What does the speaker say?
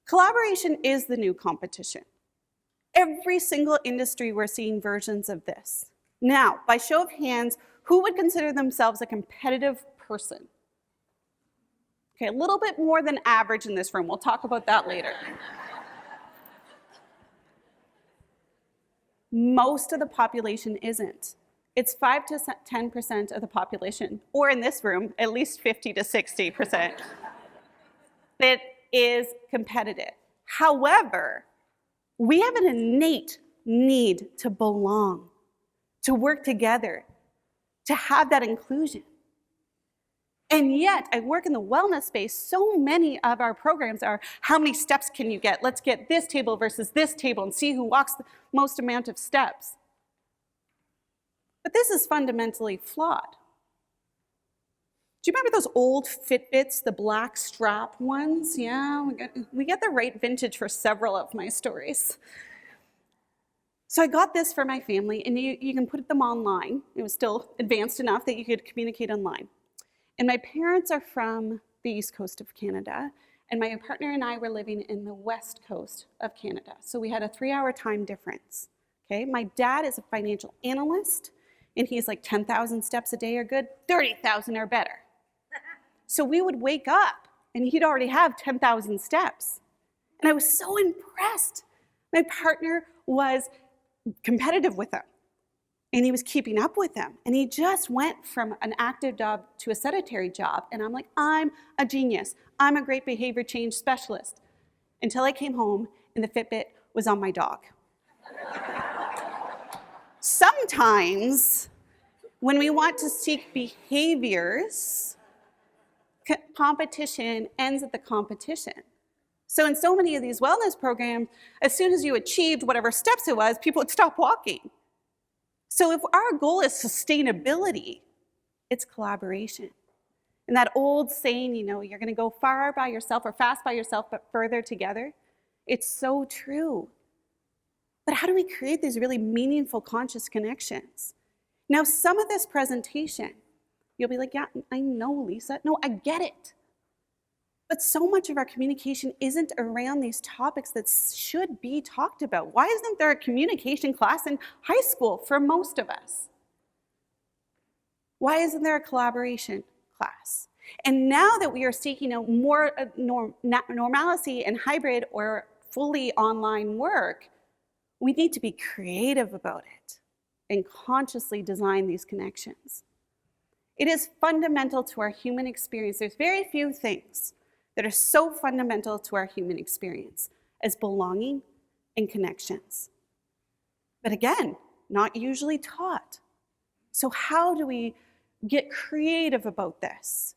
Collaboration is the new competition. Every single industry, we're seeing versions of this. Now, by show of hands, who would consider themselves a competitive person? Okay, a little bit more than average in this room. We'll talk about that later. Most of the population isn't. It's 5 to 10% of the population, or in this room, at least 50 to 60%, that is competitive. However, we have an innate need to belong, to work together, to have that inclusion. And yet, I work in the wellness space, so many of our programs are, how many steps can you get? Let's get this table versus this table and see who walks the most amount of steps. But this is fundamentally flawed. Do you remember those old Fitbits, the black strap ones? Yeah, we get the right vintage for several of my stories. So I got this for my family, and you can put them online. It was still advanced enough that you could communicate online. And my parents are from the east coast of Canada, and my partner and I were living in the west coast of Canada. So we had a 3-hour time difference. Okay, my dad is a financial analyst, and he's like 10,000 steps a day are good, 30,000 are better. So we would wake up, and he'd already have 10,000 steps. And I was so impressed. My partner was competitive with him, and he was keeping up with them. And he just went from an active job to a sedentary job. And I'm like, I'm a genius. I'm a great behavior change specialist. Until I came home, and the Fitbit was on my dog. Sometimes, when we want to seek behaviors, competition ends at the competition. So in so many of these wellness programs, as soon as you achieved whatever steps it was, people would stop walking. So if our goal is sustainability, it's collaboration. And that old saying, you're going to go far by yourself or fast by yourself, but further together, it's so true. But how do we create these really meaningful, conscious connections? Now, some of this presentation, you'll be like, yeah, I know, Lisa. No, I get it. But so much of our communication isn't around these topics that should be talked about. Why isn't there a communication class in high school for most of us? Why isn't there a collaboration class? And now that we are seeking out more normalcy and hybrid or fully online work, we need to be creative about it and consciously design these connections. It is fundamental to our human experience. There's very few things that are so fundamental to our human experience as belonging and connections. But again, not usually taught. So how do we get creative about this?